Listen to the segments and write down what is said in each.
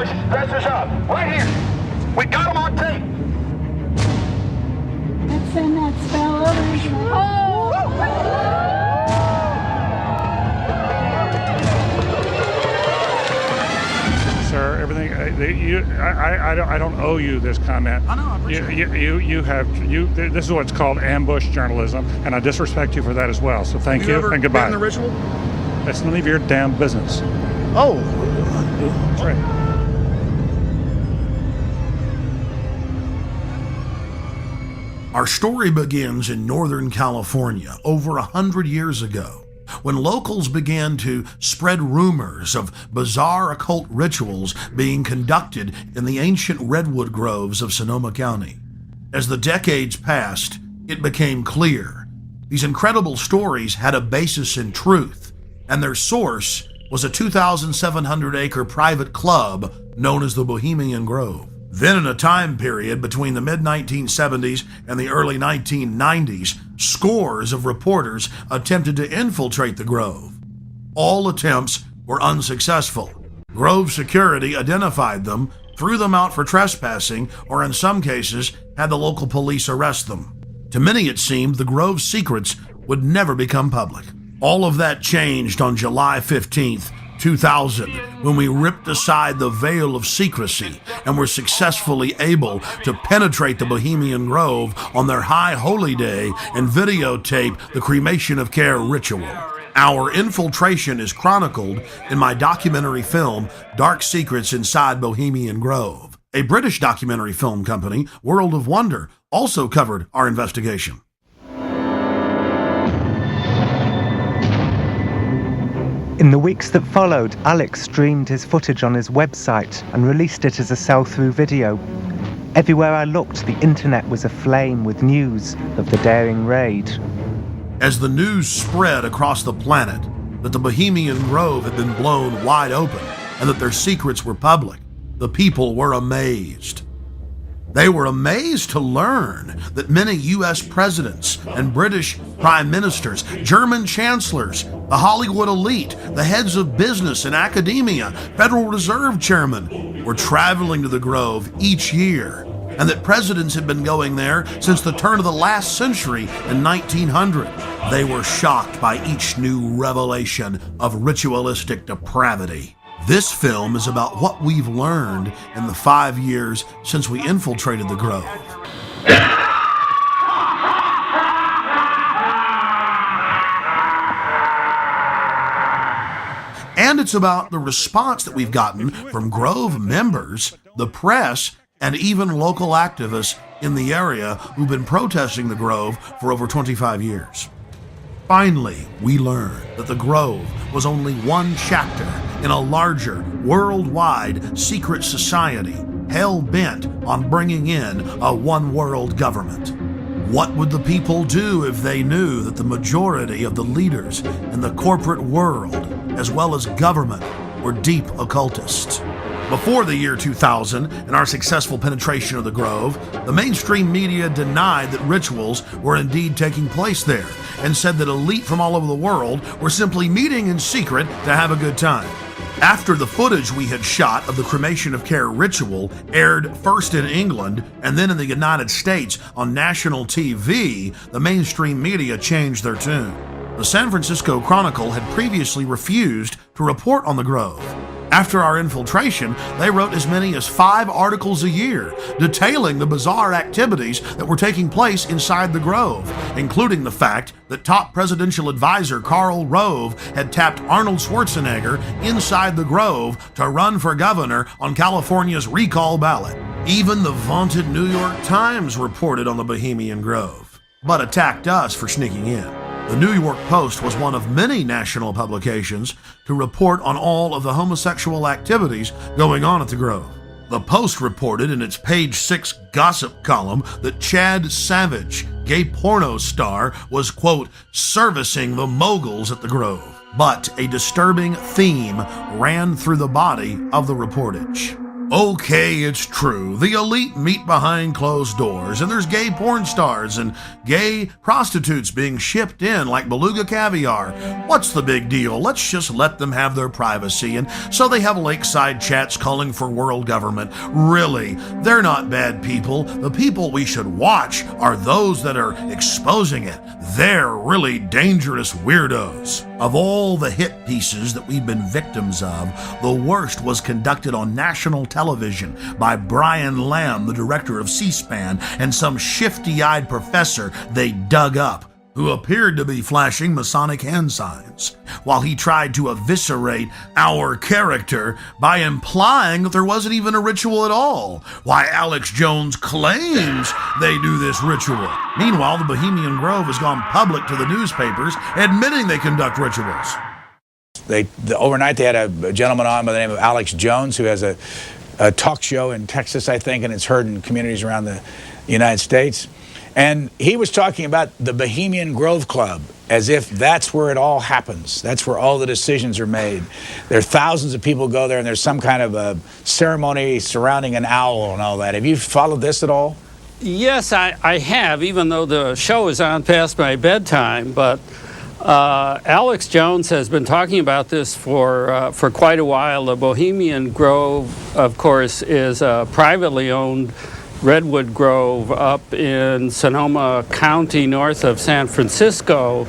push dressers up. Right here. We got them on tape. Let's send that spell over. Sir, everything. I don't owe you this comment. I know. I appreciate it. This is what's called ambush journalism, and I disrespect you for that as well. So thank you and goodbye. Been in the ritual? That's none of your damn business. Oh, That's right. Our story begins in Northern California over 100 years ago, when locals began to spread rumors of bizarre occult rituals being conducted in the ancient redwood groves of Sonoma County. As the decades passed, it became clear these incredible stories had a basis in truth, and their source was a 2,700-acre private club known as the Bohemian Grove. Then, in a time period between the mid-1970s and the early 1990s, scores of reporters attempted to infiltrate the Grove. All attempts were unsuccessful. Grove security identified them, threw them out for trespassing, or in some cases, had the local police arrest them. To many, it seemed the Grove's secrets would never become public. All of that changed on July 15th, 2000, when we ripped aside the veil of secrecy and were successfully able to penetrate the Bohemian Grove on their high holy day and videotape the cremation of care ritual. Our infiltration is chronicled in my documentary film, Dark Secrets Inside Bohemian Grove. A British documentary film company, World of Wonder, also covered our investigation. In the weeks that followed, Alex streamed his footage on his website and released it as a sell-through video. Everywhere I looked, the internet was aflame with news of the daring raid. As the news spread across the planet that the Bohemian Grove had been blown wide open and that their secrets were public, the people were amazed. They were amazed to learn that many U.S. presidents and British prime ministers, German chancellors, the Hollywood elite, the heads of business and academia, Federal Reserve chairmen were traveling to the Grove each year, and that presidents had been going there since the turn of the last century in 1900. They were shocked by each new revelation of ritualistic depravity. This film is about what we've learned in the 5 years since we infiltrated the Grove. And it's about the response that we've gotten from Grove members, the press, and even local activists in the area who've been protesting the Grove for over 25 years. Finally, we learned that the Grove was only one chapter in a larger, worldwide secret society hell-bent on bringing in a one-world government. What would the people do if they knew that the majority of the leaders in the corporate world, as well as government, were deep occultists? Before the year 2000 and our successful penetration of the Grove, the mainstream media denied that rituals were indeed taking place there and said that elite from all over the world were simply meeting in secret to have a good time. After the footage we had shot of the cremation of care ritual aired first in England and then in the United States on national TV, the mainstream media changed their tune. The San Francisco Chronicle had previously refused to report on the Grove. After our infiltration, they wrote as many as 5 articles a year detailing the bizarre activities that were taking place inside the Grove, including the fact that top presidential advisor Karl Rove had tapped Arnold Schwarzenegger inside the Grove to run for governor on California's recall ballot. Even the vaunted New York Times reported on the Bohemian Grove, but attacked us for sneaking in. The New York Post was one of many national publications to report on all of the homosexual activities going on at the Grove. The Post reported in its page 6 gossip column that Chad Savage, gay porno star, was, quote, servicing the moguls at the Grove. But a disturbing theme ran through the body of the reportage. Okay, it's true. The elite meet behind closed doors, and there's gay porn stars and gay prostitutes being shipped in like beluga caviar. What's the big deal? Let's just let them have their privacy. And so they have lakeside chats calling for world government. Really, they're not bad people. The people we should watch are those that are exposing it. They're really dangerous weirdos. Of all the hit pieces that we've been victims of, the worst was conducted on national television by Brian Lamb, the director of C-SPAN, and some shifty-eyed professor they dug up, who appeared to be flashing Masonic hand signs, while he tried to eviscerate our character by implying that there wasn't even a ritual at all. Why, Alex Jones claims they do this ritual. Meanwhile, the Bohemian Grove has gone public to the newspapers, admitting they conduct rituals. Overnight, they had a gentleman on by the name of Alex Jones, who has a talk show in Texas, I think, and it's heard in communities around the United States. And he was talking about the Bohemian Grove Club as if that's where it all happens. That's where all the decisions are made. There are thousands of people go there, and there's some kind of a ceremony surrounding an owl and all that. Have you followed this at all? Yes, I have, even though the show is on past my bedtime. But Alex Jones has been talking about this for quite a while. The Bohemian Grove, of course, is a privately owned redwood grove up in Sonoma County, north of San Francisco,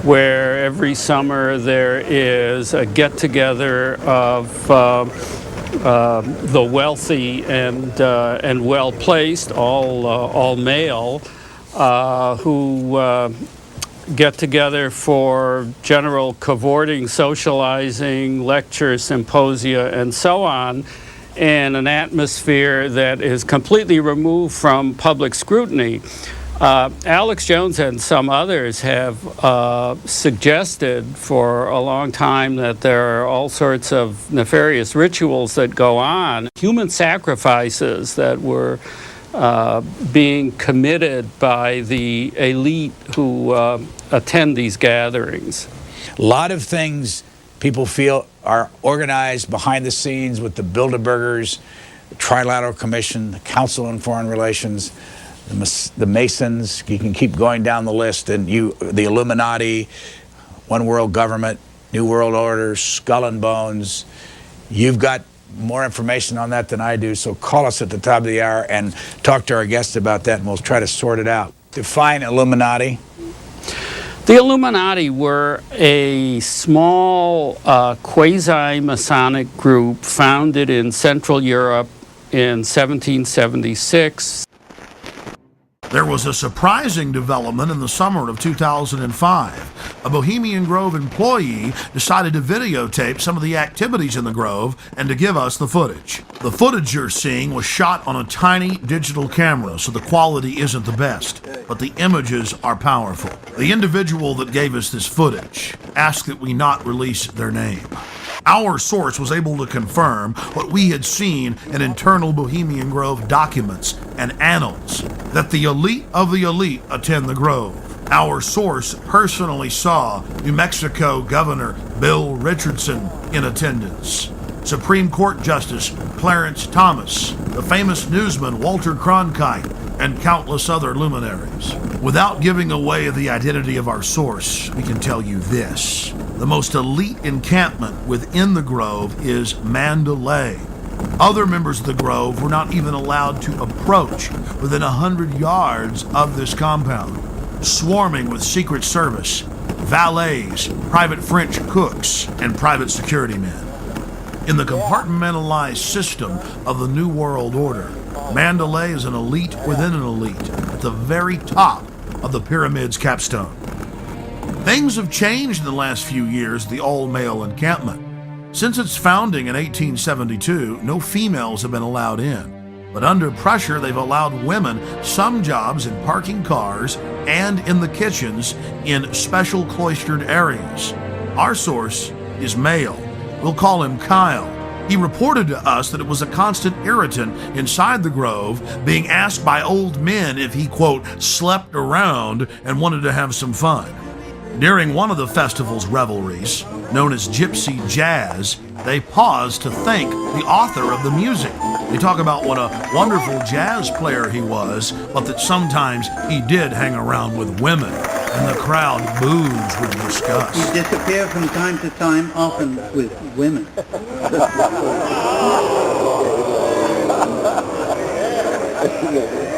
where every summer there is a get-together of the wealthy and well-placed, all male, who get together for general cavorting, socializing, lectures, symposia, and so on, in an atmosphere that is completely removed from public scrutiny. Alex Jones and some others have suggested for a long time that there are all sorts of nefarious rituals that go on, human sacrifices that were being committed by the elite who attend these gatherings. A lot of things people feel are organized behind the scenes with the Bilderbergers, the Trilateral Commission, the Council on Foreign Relations, the Masons. You can keep going down the list, and the Illuminati, One World Government, New World Order, Skull and Bones. You've got more information on that than I do, so call us at the top of the hour and talk to our guests about that, and we'll try to sort it out. Define Illuminati. The Illuminati were a small quasi-Masonic group founded in Central Europe in 1776. There was a surprising development in the summer of 2005. A Bohemian Grove employee decided to videotape some of the activities in the Grove and to give us the footage. The footage you're seeing was shot on a tiny digital camera, so the quality isn't the best, but the images are powerful. The individual that gave us this footage asked that we not release their name. Our source was able to confirm what we had seen in internal Bohemian Grove documents and annals, that the elite of the elite attend the Grove. Our source personally saw New Mexico Governor Bill Richardson in attendance, Supreme Court Justice Clarence Thomas, the famous newsman Walter Cronkite, and countless other luminaries. Without giving away the identity of our source, we can tell you this. The most elite encampment within the Grove is Mandalay. Other members of the Grove were not even allowed to approach within 100 yards of this compound, swarming with Secret Service, valets, private French cooks, and private security men. In the compartmentalized system of the New World Order, Mandalay is an elite within an elite at the very top of the pyramid's capstone. Things have changed in the last few years at the all-male encampment. Since its founding in 1872, no females have been allowed in. But under pressure, they've allowed women some jobs in parking cars and in the kitchens in special cloistered areas. Our source is male. We'll call him Kyle. He reported to us that it was a constant irritant inside the Grove, being asked by old men if he, quote, slept around and wanted to have some fun. During one of the festival's revelries, known as gypsy jazz, they pause to thank the author of the music. They talk about what a wonderful jazz player he was, but that sometimes he did hang around with women, and the crowd boos with disgust. He disappeared from time to time, often with women.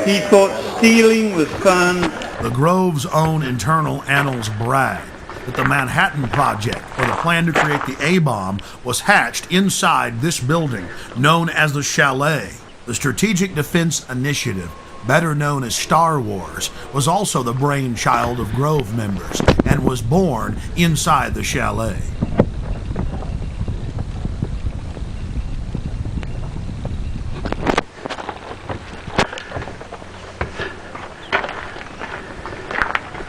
He thought stealing was fun. The Grove's own internal annals brag that the Manhattan Project, or the plan to create the A-bomb, was hatched inside this building known as the Chalet. The Strategic Defense Initiative, better known as Star Wars, was also the brainchild of Grove members and was born inside the Chalet.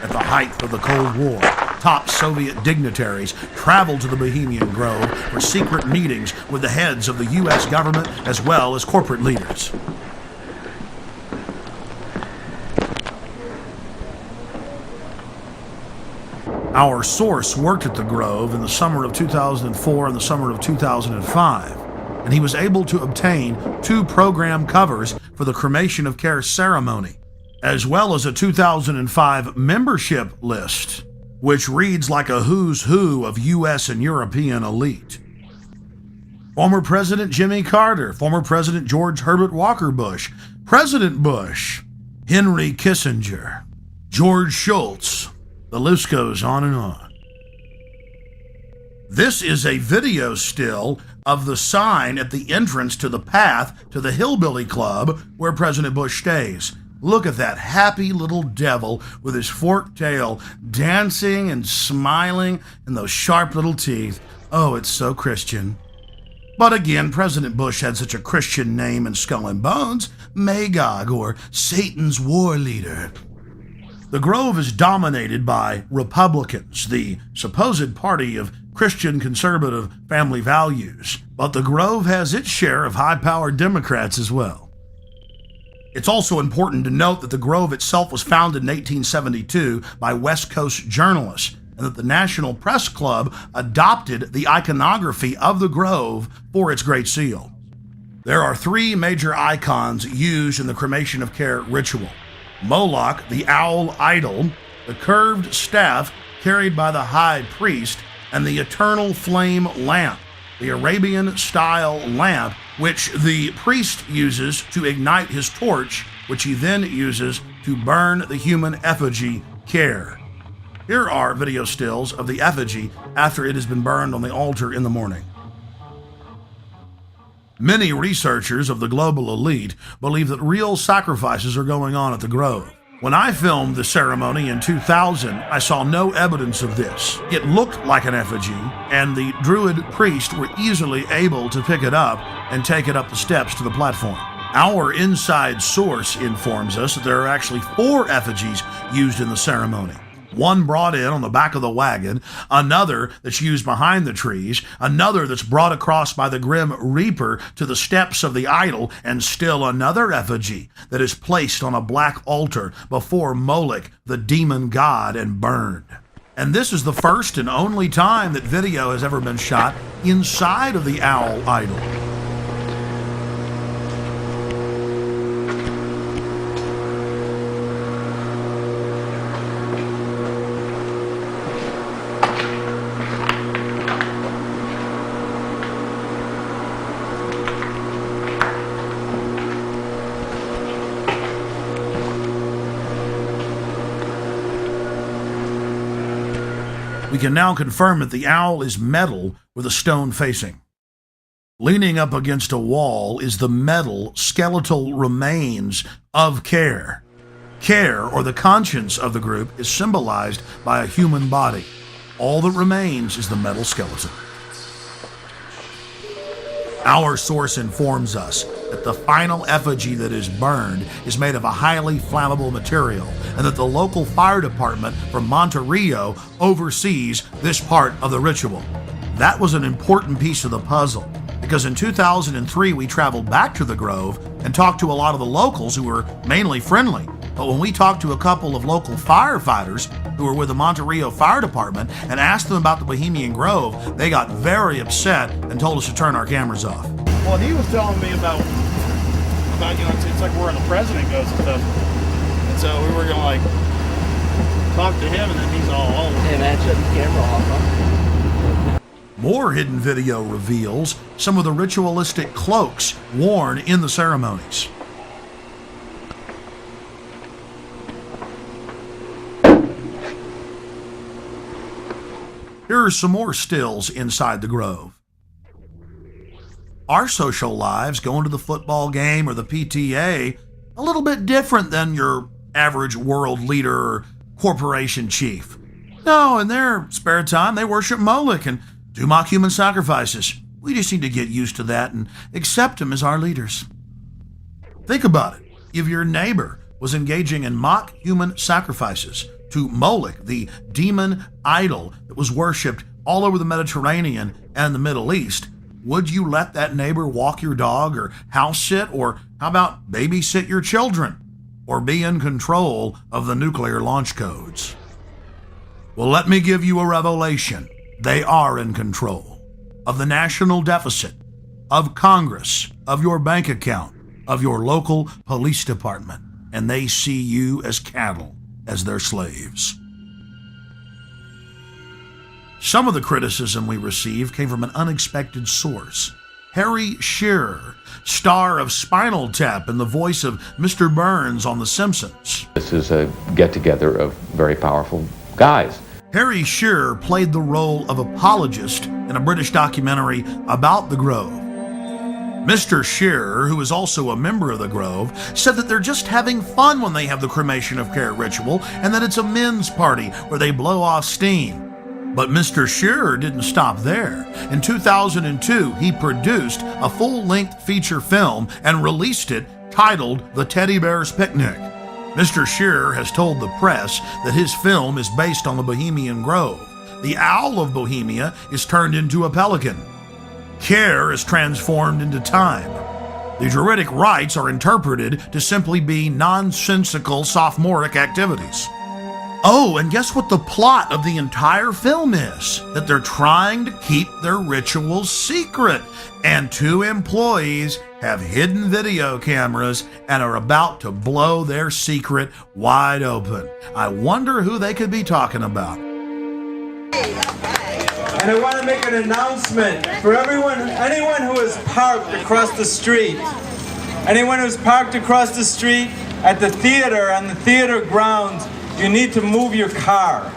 At the height of the Cold War, top Soviet dignitaries traveled to the Bohemian Grove for secret meetings with the heads of the U.S. government as well as corporate leaders. Our source worked at the Grove in the summer of 2004 and the summer of 2005, and he was able to obtain 2 program covers for the cremation of care ceremony, as well as a 2005 membership list, which reads like a who's who of U.S. and European elite. Former President Jimmy Carter, former President George Herbert Walker Bush, President Bush, Henry Kissinger, George Shultz. The list goes on and on. This is a video still of the sign at the entrance to the path to the Hillbilly Club where President Bush stays. Look at that happy little devil with his forked tail dancing and smiling and those sharp little teeth. Oh, it's so Christian. But again, President Bush had such a Christian name in Skull and Bones, Magog, or Satan's war leader. The Grove is dominated by Republicans, the supposed party of Christian conservative family values, but the Grove has its share of high-powered Democrats as well. It's also important to note that the Grove itself was founded in 1872 by West Coast journalists, and that the National Press Club adopted the iconography of the Grove for its Great Seal. There are 3 major icons used in the cremation of care ritual: Moloch, the owl idol, the curved staff carried by the high priest, and the eternal flame lamp, the Arabian-style lamp which the priest uses to ignite his torch, which he then uses to burn the human effigy care. Here are video stills of the effigy after it has been burned on the altar in the morning. Many researchers of the global elite believe that real sacrifices are going on at the Grove. When I filmed the ceremony in 2000, I saw no evidence of this. It looked like an effigy, and the Druid priest were easily able to pick it up and take it up the steps to the platform. Our inside source informs us that there are actually 4 effigies used in the ceremony. One brought in on the back of the wagon, another that's used behind the trees, another that's brought across by the Grim Reaper to the steps of the idol, and still another effigy that is placed on a black altar before Moloch, the demon god, and burned. And this is the first and only time that video has ever been shot inside of the owl idol. We can now confirm that the owl is metal with a stone facing. Leaning up against a wall is the metal skeletal remains of Care. Care, or the conscience of the group, is symbolized by a human body. All that remains is the metal skeleton. Our source informs us that the final effigy that is burned is made of a highly flammable material, and that the local fire department from Monterrey oversees this part of the ritual. That was an important piece of the puzzle, because in 2003 we traveled back to the Grove and talked to a lot of the locals who were mainly friendly. But when we talked to a couple of local firefighters who were with the Monterey Fire Department and asked them about the Bohemian Grove, they got very upset and told us to turn our cameras off. Well, he was telling me about it's like where the president goes and stuff. And so we were going to like talk to him, and then he's all over. Hey man, shut the camera off, huh? More hidden video reveals some of the ritualistic cloaks worn in the ceremonies. Here are some more stills inside the Grove. Our social lives, going to the football game or the PTA, a little bit different than your average world leader or corporation chief. No, in their spare time, they worship Moloch and do mock human sacrifices. We just need to get used to that and accept them as our leaders. Think about it. If your neighbor was engaging in mock human sacrifices to Moloch, the demon idol that was worshipped all over the Mediterranean and the Middle East, would you let that neighbor walk your dog or house sit, or how about babysit your children, or be in control of the nuclear launch codes? Well, let me give you a revelation. They are in control of the national deficit, of Congress, of your bank account, of your local police department, and they see you as cattle, as their slaves. Some of the criticism we received came from an unexpected source. Harry Shearer, star of Spinal Tap and the voice of Mr. Burns on The Simpsons. This is a get-together of very powerful guys. Harry Shearer played the role of apologist in a British documentary about the Grove. Mr. Shearer, who is also a member of the Grove, said that they're just having fun when they have the cremation of care ritual and that it's a men's party where they blow off steam. But Mr. Shearer didn't stop there. In 2002, he produced a full-length feature film and released it titled The Teddy Bear's Picnic. Mr. Shearer has told the press that his film is based on the Bohemian Grove. The owl of Bohemia is turned into a pelican. Care is transformed into time. The Druidic rites are interpreted to simply be nonsensical sophomoric activities. Oh, and guess what the plot of the entire film is? That they're trying to keep their rituals secret, and two employees have hidden video cameras and are about to blow their secret wide open. I wonder who they could be talking about. And I want to make an announcement for anyone who is parked across the street. Anyone who's parked across the street at the theater, on the theater grounds, you need to move your car.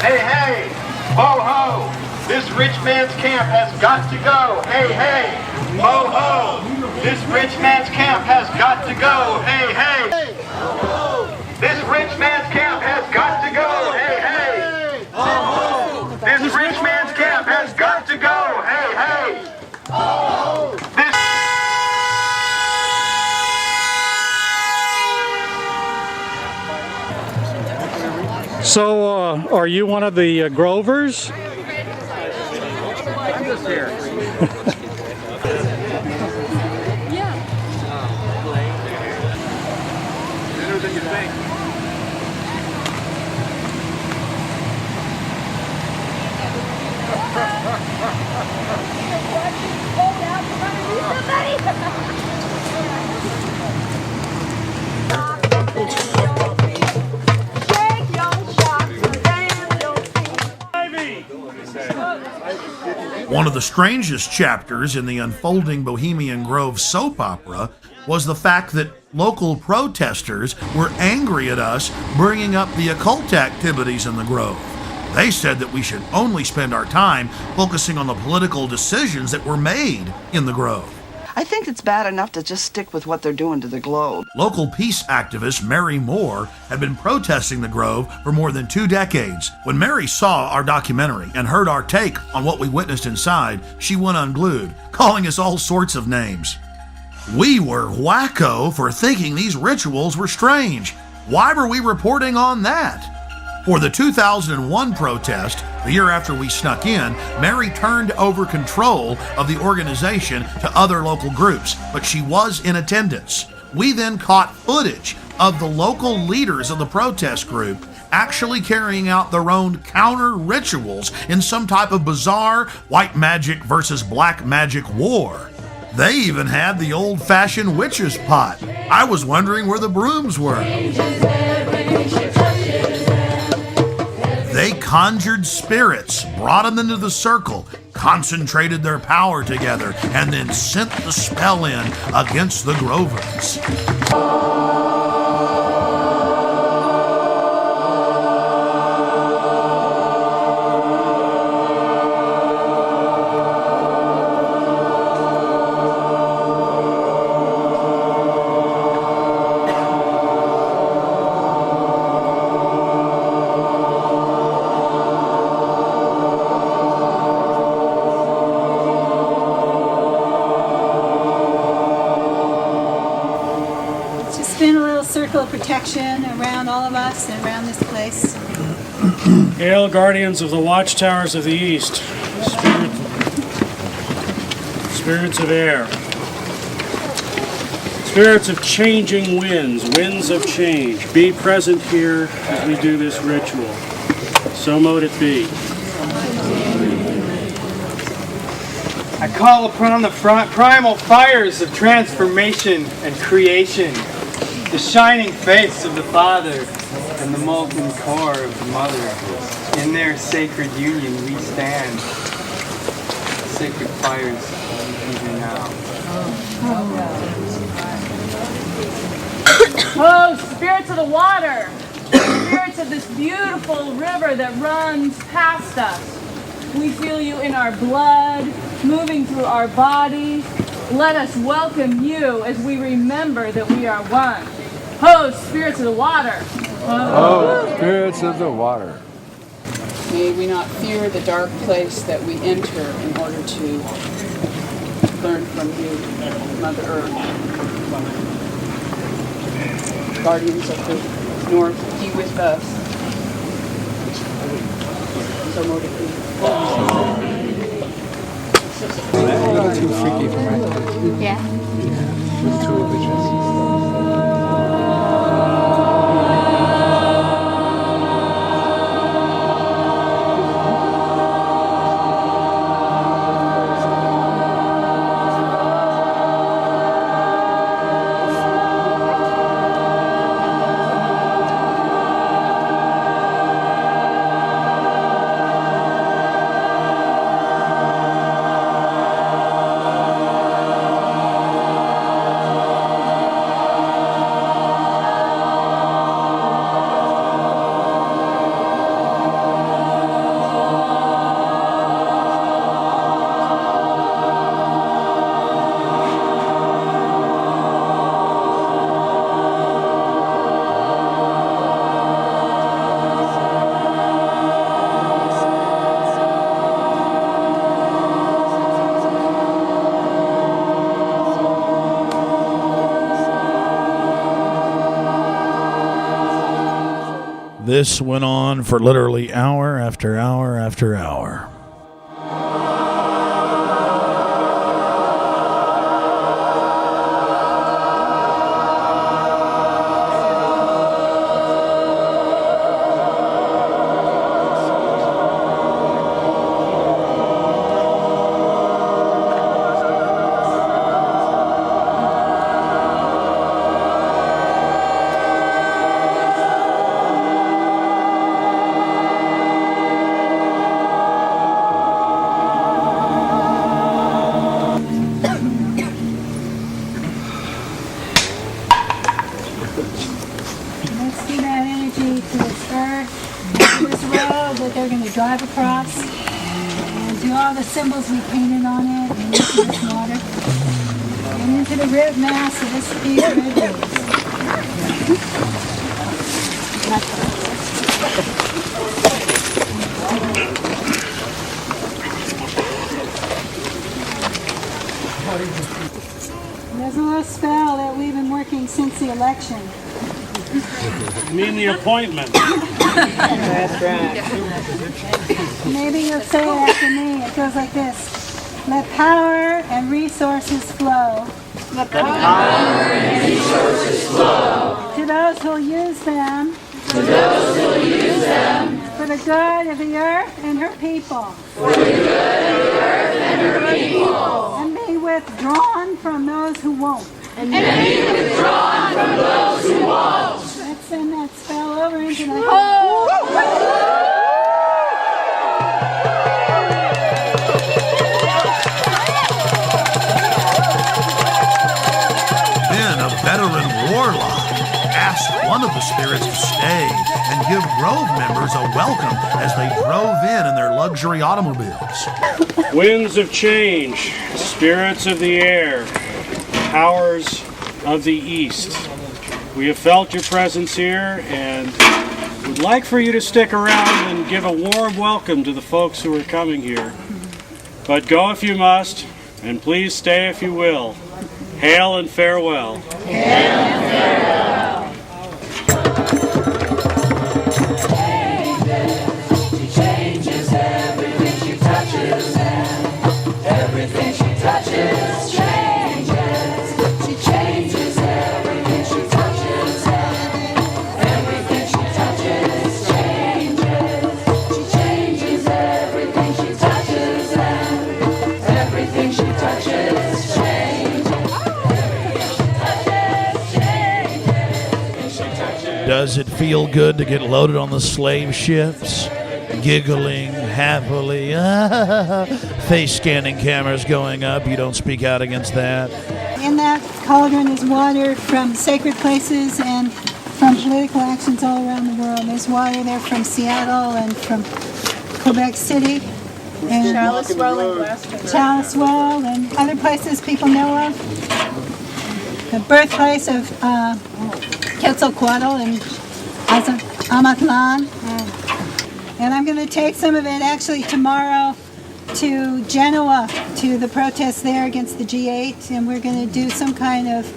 Hey, hey, ho, ho, this rich man's camp has got to go. Hey, hey, ho, ho, this rich man's camp has got to go. Hey, hey, this rich man's camp has got to go. Hey, hey, this rich man's camp has got to go. Hey, hey, this. So, are you one of the Grovers? I'm just here. Better than you think. One of the strangest chapters in the unfolding Bohemian Grove soap opera was the fact that local protesters were angry at us bringing up the occult activities in the Grove. They said that we should only spend our time focusing on the political decisions that were made in the Grove. I think it's bad enough to just stick with what they're doing to the Globe. Local peace activist Mary Moore had been protesting the Grove for more than 2 decades. When Mary saw our documentary and heard our take on what we witnessed inside, she went unglued, calling us all sorts of names. We were wacko for thinking these rituals were strange. Why were we reporting on that? For the 2001 protest, the year after we snuck in, Mary turned over control of the organization to other local groups, but she was in attendance. We then caught footage of the local leaders of the protest group actually carrying out their own counter rituals in some type of bizarre white magic versus black magic war. They even had the old-fashioned witch's pot. I was wondering where the brooms were. They conjured spirits, brought them into the circle, concentrated their power together, and then sent the spell in against the Grovers. Circle of protection around all of us and around this place. Hail, guardians of the watchtowers of the east, spirits of air, spirits of changing winds, winds of change, be present here as we do this ritual. So mote it be. I call upon the primal fires of transformation and creation, the shining face of the Father and the molten core of the Mother. In their sacred union we stand. Sacred fires even now. Oh, spirits of the water! Spirits of this beautiful river that runs past us. We feel you in our blood, moving through our body. Let us welcome you as we remember that we are one. Ho, spirits of the water! Oh, spirits of the water. May we not fear the dark place that we enter in order to learn from you, Mother Earth. Guardians of the North, be with us. So mote it be. A little too freaky for my taste. Yeah. A little too religious. This went on for literally hour after hour after hour. Drive across and do all the symbols we painted on it and into this water. and into the rib mass of this piece of ribs. There's a little spell that we've been working since the election. You mean the appointment? That's right. Maybe you'll say it after me. It goes like this. Let power and resources flow. Let power and resources flow. To those who'll use them. To those who'll use them. For the good of the earth and her people. For the good of the earth and her people. And be withdrawn from those who won't. And be withdrawn from those who won't. Let's send that spell over into the Then a veteran warlock asked one of the spirits to stay and give Grove members a welcome as they drove in their luxury automobiles. Winds of change, spirits of the air, powers of the east. We have felt your presence here and would like for you to stick around and give a warm welcome to the folks who are coming here. But go if you must, and please stay if you will. Hail and farewell. Hail and farewell. She changes everything she touches, and everything she touches changes. She changes everything she touches, and everything she touches changes. She changes everything she touches, and everything she touches changes. Does it feel good to get loaded on the slave ships? Giggling happily. Face scanning cameras going up. You don't speak out against that. In that cauldron is water from sacred places and from political actions all around the world. There's water there from Seattle and from Quebec City. And Charlottesville and Glasgow. Charlottesville and other places people know of. The birthplace of Quetzalcoatl and Amatlan. And I'm going to take some of it actually tomorrow to Genoa, to the protest there against the G8, and we're going to do some kind of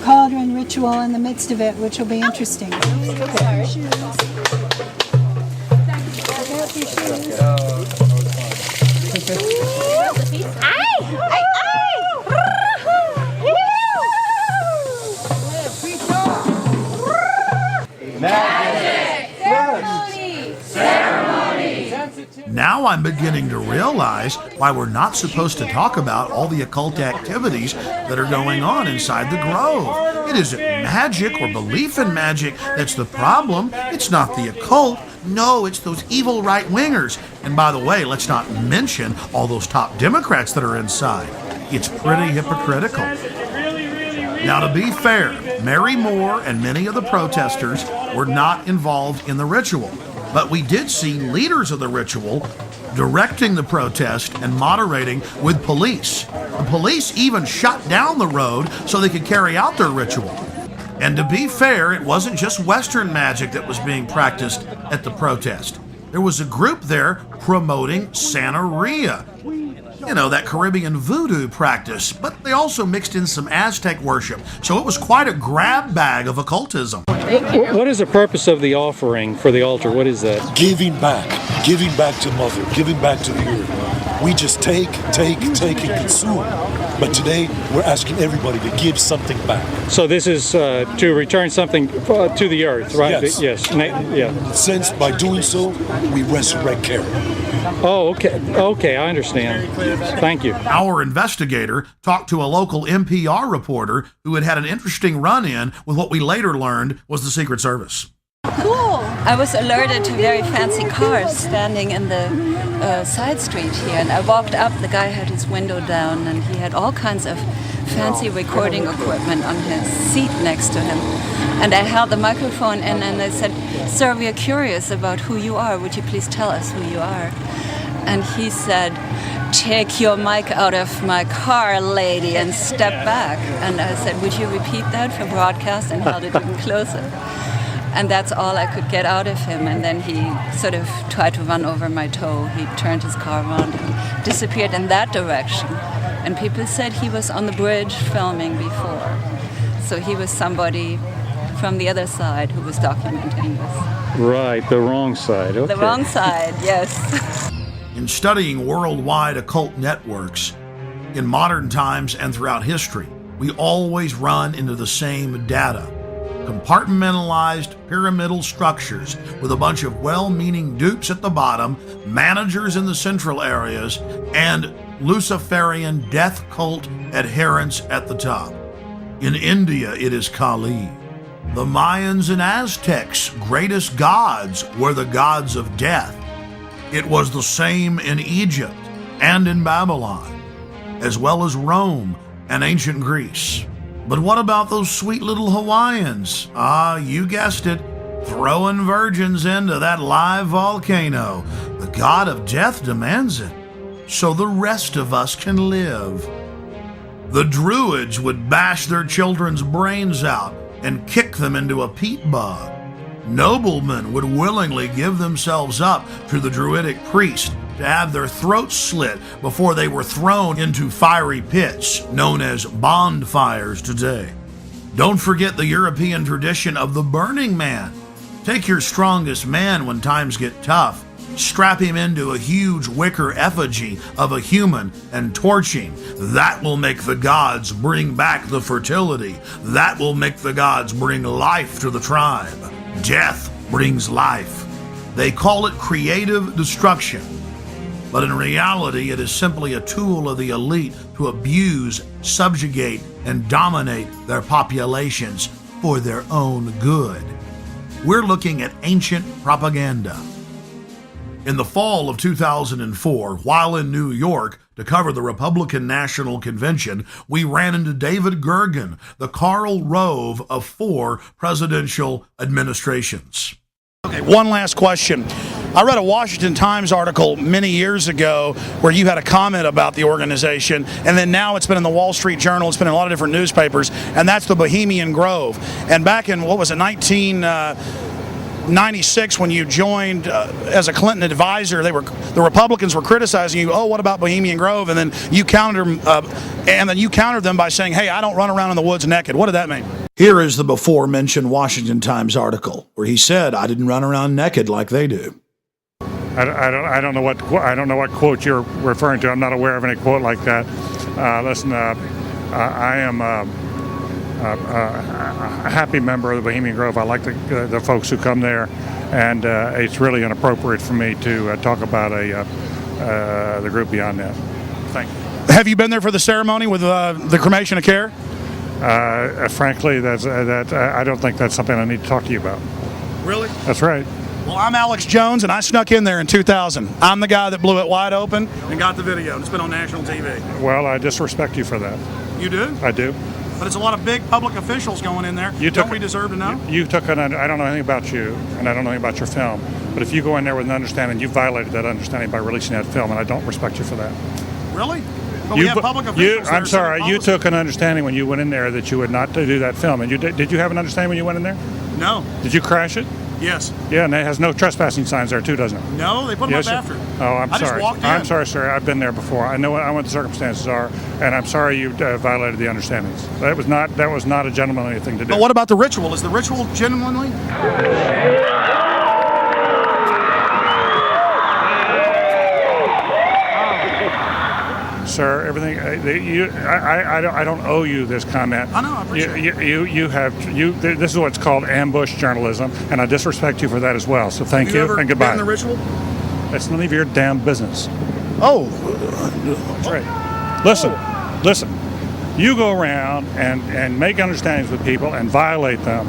cauldron ritual in the midst of it, which will be interesting. Now I'm beginning to realize why we're not supposed to talk about all the occult activities that are going on inside the Grove. It isn't magic or belief in magic that's the problem. It's not the occult. No, it's those evil right-wingers. And by the way, let's not mention all those top Democrats that are inside. It's pretty hypocritical. Now, to be fair, Mary Moore and many of the protesters were not involved in the ritual. But we did see leaders of the ritual directing the protest and moderating with police. The police even shut down the road so they could carry out their ritual. And to be fair, it wasn't just Western magic that was being practiced at the protest. There was a group there promoting Santeria. You know, that Caribbean voodoo practice, but they also mixed in some Aztec worship. So it was quite a grab bag of occultism. What is the purpose of the offering for the altar? What is that? Giving back to Mother, giving back to the earth. We just take, and consume. But today, we're asking everybody to give something back. So this is to return something to the earth, right? Yes. Yeah. Since by doing so, we resurrect Karen. Oh, okay, I understand. Thank you. Our investigator talked to a local NPR reporter who had an interesting run-in with what we later learned was the Secret Service. Cool. I was alerted to very fancy cars standing in the side street here, and I walked up. The guy had his window down, and he had all kinds of fancy recording equipment on his seat next to him. And I held the microphone in, and I said, "Sir, we are curious about who you are. Would you please tell us who you are?" And he said, "Take your mic out of my car, lady, and step back." And I said, "Would you repeat that for broadcast?" and held it even closer. And that's all I could get out of him. And then he sort of tried to run over my toe. He turned his car around and disappeared in that direction. And people said he was on the bridge filming before. So he was somebody from the other side who was documenting this. Right, the wrong side. Okay. The wrong side, yes. In studying worldwide occult networks, in modern times and throughout history, we always run into the same data. Compartmentalized pyramidal structures with a bunch of well-meaning dupes at the bottom, managers in the central areas, and Luciferian death cult adherents at the top. In India, it is Kali. The Mayans and Aztecs' greatest gods were the gods of death. It was the same in Egypt and in Babylon, as well as Rome and ancient Greece. But what about those sweet little Hawaiians? You guessed it, throwing virgins into that live volcano. The god of death demands it, so the rest of us can live. The Druids would bash their children's brains out and kick them into a peat bog. Noblemen would willingly give themselves up to the Druidic priest to have their throats slit before they were thrown into fiery pits, known as bonfires today. Don't forget the European tradition of the Burning Man. Take your strongest man when times get tough, strap him into a huge wicker effigy of a human and torch him. That will make the gods bring back the fertility. That will make the gods bring life to the tribe. Death brings life. They call it creative destruction. But in reality, it is simply a tool of the elite to abuse, subjugate, and dominate their populations for their own good. We're looking at ancient propaganda. In the fall of 2004, while in New York to cover the Republican National Convention, we ran into David Gergen, the Karl Rove of 4 presidential administrations. Okay, one last question. I read a Washington Times article many years ago where you had a comment about the organization, and then now it's been in the Wall Street Journal, it's been in a lot of different newspapers, and that's the Bohemian Grove. And back in, 1996, when you joined as a Clinton advisor, the Republicans were criticizing you. Oh, what about Bohemian Grove? And then you countered them by saying, "Hey, I don't run around in the woods naked." What did that mean? Here is the before-mentioned Washington Times article where he said, "I didn't run around naked like they do." I don't know what quote you're referring to. I'm not aware of any quote like that. Listen, I am a happy member of the Bohemian Grove. I like the folks who come there, and it's really inappropriate for me to talk about the group beyond that. Thank you. Have you been there for the ceremony with the cremation of care? Frankly, I don't think that's something I need to talk to you about. Really? That's right. Well, I'm Alex Jones, and I snuck in there in 2000. I'm the guy that blew it wide open and got the video. It's been on national TV. Well, I disrespect you for that. You do? I do. But it's a lot of big public officials going in there. Don't we deserve to know? I don't know anything about you, and I don't know anything about your film. But if you go in there with an understanding, you violated that understanding by releasing that film, and I don't respect you for that. Really? But we have public officials. I'm sorry. You took an understanding when you went in there that you would not do that film, and did you have an understanding when you went in there? No. Did you crash it? Yes. Yeah, and it has no trespassing signs there too, doesn't it? No, they put them up after. Oh, I'm sorry. Just walked in. I'm sorry, sir. I've been there before. I know what the circumstances are, and I'm sorry you violated the understandings. That was not a gentlemanly thing to do. But what about the ritual? Is the ritual gentlemanly? Sir, everything I don't owe you this comment. I know. I appreciate it. This is what's called ambush journalism, and I disrespect you for that as well. So thank you and goodbye. Have you ever been in the ritual? That's none of your damn business. Oh, that's right. Listen. You go around and make understandings with people and violate them.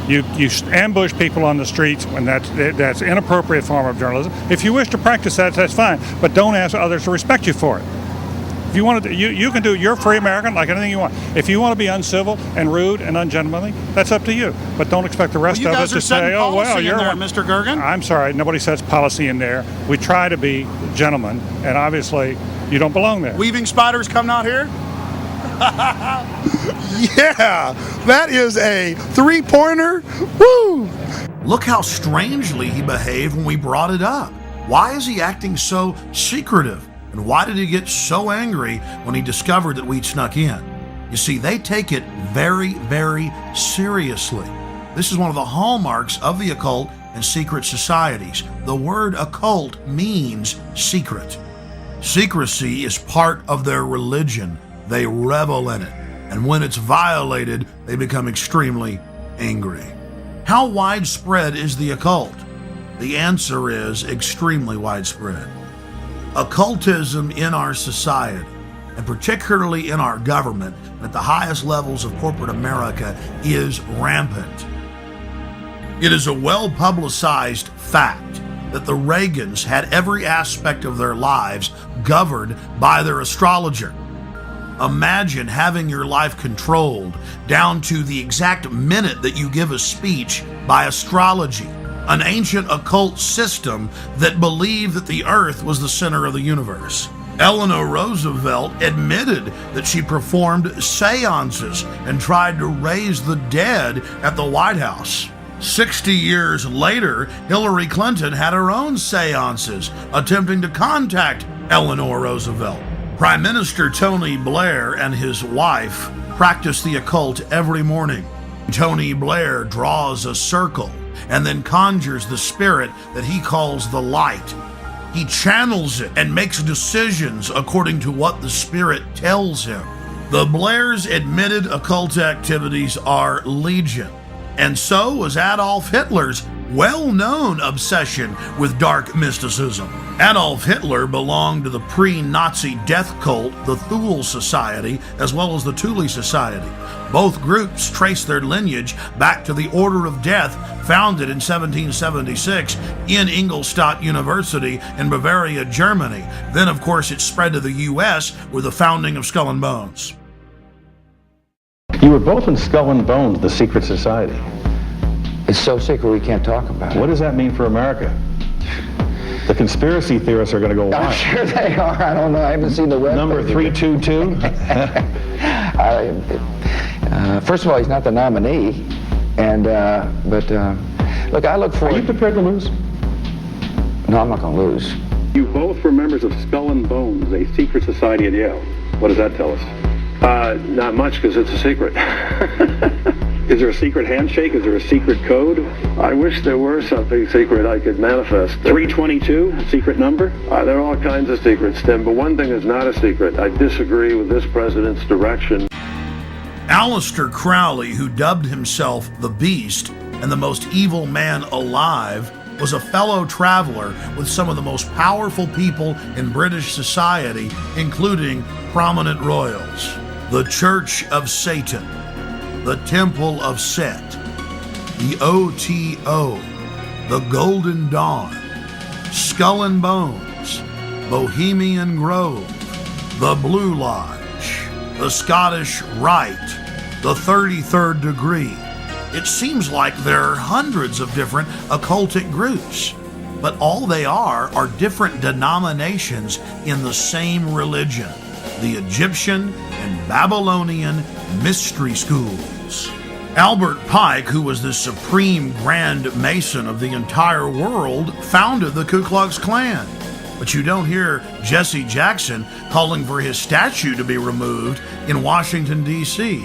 You ambush people on the streets when that's inappropriate form of journalism. If you wish to practice that, that's fine, but don't ask others to respect you for it. If you want to, you can do. You're a free American, like anything you want. If you want to be uncivil and rude and ungentlemanly, that's up to you. But don't expect the rest of us to say, "Oh well, you're there, Mr. Gergen." I'm sorry, nobody sets policy in there. We try to be gentlemen, and obviously, You don't belong there. Weaving spiders come out here? Yeah, that is a 3-pointer. Woo! Look how strangely he behaved when we brought it up. Why is he acting so secretive? And why did he get so angry when he discovered that we'd snuck in? You see, they take it very, very seriously. This is one of the hallmarks of the occult and secret societies. The word occult means secret. Secrecy is part of their religion. They revel in it. And when it's violated, they become extremely angry. How widespread is the occult? The answer is extremely widespread. Occultism in our society, and particularly in our government, at the highest levels of corporate America, is rampant. It is a well-publicized fact that the Reagans had every aspect of their lives governed by their astrologer. Imagine having your life controlled down to the exact minute that you give a speech by astrology, an ancient occult system that believed that the earth was the center of the universe. Eleanor Roosevelt admitted that she performed seances and tried to raise the dead at the White House. 60 years later, Hillary Clinton had her own seances attempting to contact Eleanor Roosevelt. Prime Minister Tony Blair and his wife practice the occult every morning. Tony Blair draws a circle and then conjures the spirit that he calls the light. He channels it and makes decisions according to what the spirit tells him. The Blairs' admitted occult activities are legion, and so was Adolf Hitler's well-known obsession with dark mysticism. Adolf Hitler belonged to the pre-Nazi death cult, the Thule Society, as well as the Thule Society. Both groups trace their lineage back to the Order of Death, founded in 1776 in Ingolstadt University in Bavaria, Germany. Then, of course, it spread to the U.S. with the founding of Skull and Bones. You were both in Skull and Bones, the secret society. It's so secret we can't talk about it. What does that mean for America? The conspiracy theorists are going to go wild. I'm sure they are. I don't know. I haven't seen the web. Number 322? First of all, he's not the nominee. And, look, I look forward... Are you prepared to lose? No, I'm not going to lose. You both were members of Skull and Bones, a secret society at Yale. What does that tell us? Not much, because it's a secret. Is there a secret handshake? Is there a secret code? I wish there were something secret I could manifest. 322, secret number? There are all kinds of secrets, Tim, but one thing is not a secret. I disagree with this president's direction. Aleister Crowley, who dubbed himself the Beast and the most evil man alive, was a fellow traveler with some of the most powerful people in British society, including prominent royals. The Church of Satan, the Temple of Set, the OTO, the Golden Dawn, Skull and Bones, Bohemian Grove, the Blue Lodge, the Scottish Rite, the 33rd Degree. It seems like there are hundreds of different occultic groups, but all they are different denominations in the same religion, the Egyptian and Babylonian mystery schools. Albert Pike, who was the supreme Grand Mason of the entire world, founded the Ku Klux Klan. But you don't hear Jesse Jackson calling for his statue to be removed in Washington, D.C.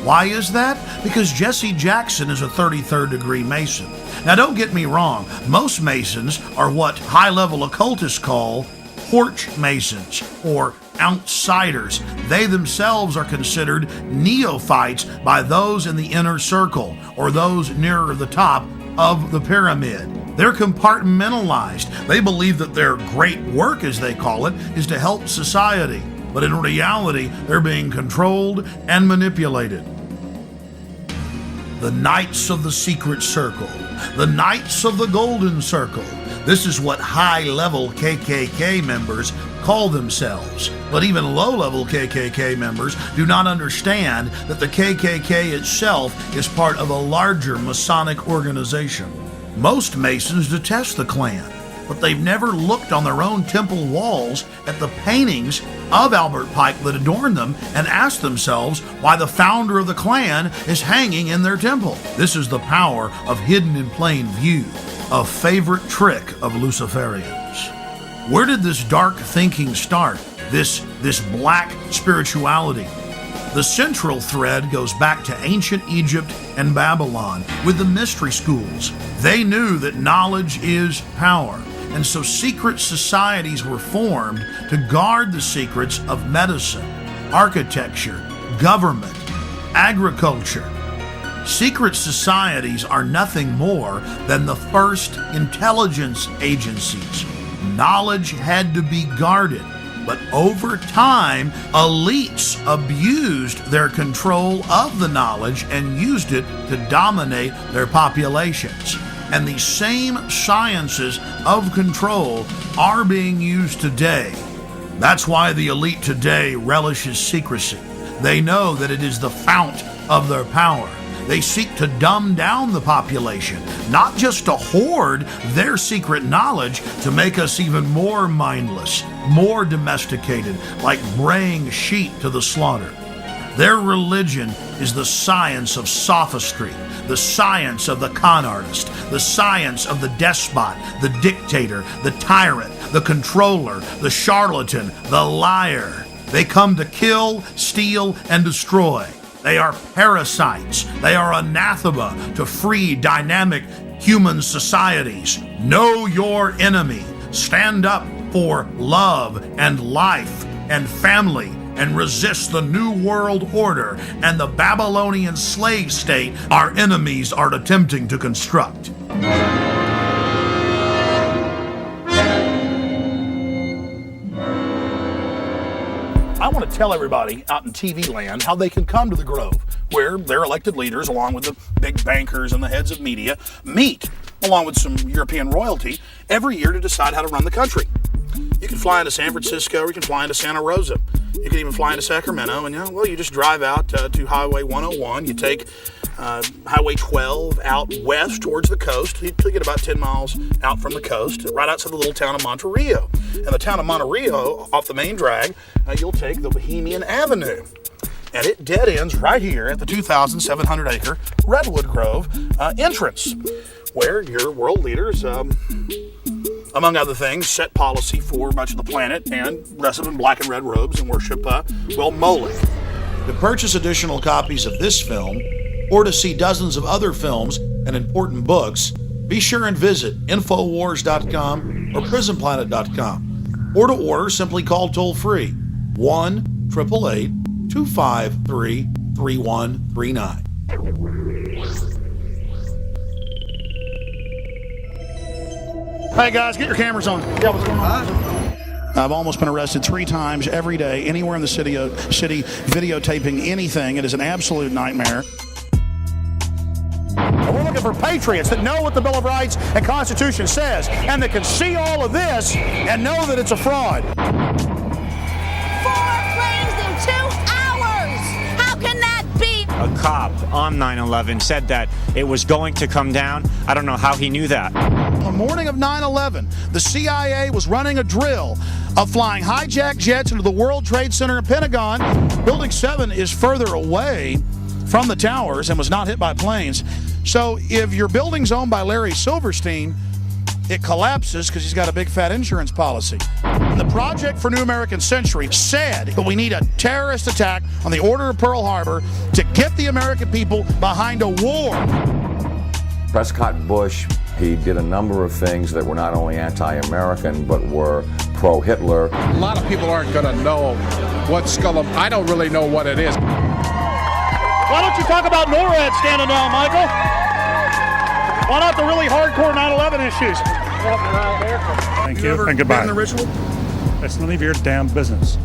Why is that? Because Jesse Jackson is a 33rd degree Mason. Now don't get me wrong, most Masons are what high-level occultists call porch Masons or outsiders. They themselves are considered neophytes by those in the inner circle or those nearer the top of the pyramid. They're compartmentalized. They believe that their great work, as they call it, is to help society. But in reality, they're being controlled and manipulated. The Knights of the Secret Circle, the Knights of the Golden Circle. This is what high-level KKK members call themselves. But even low-level KKK members do not understand that the KKK itself is part of a larger Masonic organization. Most Masons detest the Klan. but they've never looked on their own temple walls at the paintings of Albert Pike that adorn them and asked themselves why the founder of the Klan is hanging in their temple. This is the power of hidden in plain view, a favorite trick of Luciferians. Where did this dark thinking start? This black spirituality? The central thread goes back to ancient Egypt and Babylon with the mystery schools. They knew that knowledge is power, and so secret societies were formed to guard the secrets of medicine, architecture, government, agriculture. Secret societies are nothing more than the first intelligence agencies. Knowledge had to be guarded. But over time, elites abused their control of the knowledge and used it to dominate their populations. And these same sciences of control are being used today. That's why the elite today relishes secrecy. They know that it is the fount of their power. They seek to dumb down the population, not just to hoard their secret knowledge to make us even more mindless, more domesticated, like braying sheep to the slaughter. Their religion is the science of sophistry, the science of the con artist, the science of the despot, the dictator, the tyrant, the controller, the charlatan, the liar. They come to kill, steal, and destroy. They are parasites. They are anathema to free, dynamic human societies. Know your enemy. Stand up for love and life and family and resist the New World Order and the Babylonian slave state our enemies are attempting to construct. I want to tell everybody out in TV land how they can come to the Grove, where their elected leaders, along with the big bankers and the heads of media, meet, along with some European royalty, every year to decide how to run the country. You can fly into San Francisco, or you can fly into Santa Rosa. You can even fly into Sacramento, and you just drive out to Highway 101. You take Highway 12 out west towards the coast. You get about 10 miles out from the coast, right outside the little town of Monterey. And the town of Monterey, off the main drag, you'll take the Bohemian Avenue. And it dead ends right here at the 2,700-acre Redwood Grove entrance, where your world leaders, among other things, set policy for much of the planet and dress up in black and red robes and worship, Moloch. To purchase additional copies of this film, or to see dozens of other films and important books, be sure and visit Infowars.com or PrisonPlanet.com. Or to order, simply call toll-free 1-888-253-3139. Hey guys, get your cameras on. Yeah, what's going on? I've almost been arrested 3 times every day, anywhere in the city, videotaping anything. It is an absolute nightmare. And we're looking for patriots that know what the Bill of Rights and Constitution says, and that can see all of this and know that it's a fraud. 4 planes in 2 hours! How can that be? A cop on 9/11 said that it was going to come down. I don't know how he knew that. On the morning of 9/11, the CIA was running a drill of flying hijacked jets into the World Trade Center and Pentagon. Building 7 is further away from the towers and was not hit by planes. So if your building's owned by Larry Silverstein, it collapses because he's got a big fat insurance policy. And the Project for New American Century said that we need a terrorist attack on the Order of Pearl Harbor to get the American people behind a war. Prescott Bush, he did a number of things that were not only anti-American, but were pro-Hitler. A lot of people aren't going to know what Skull. I don't really know what it is. Why don't you talk about NORAD standing down, Michael? Why not the really hardcore 9/11 issues? Thank you, and goodbye. Been in the ritual? That's none of your damn business.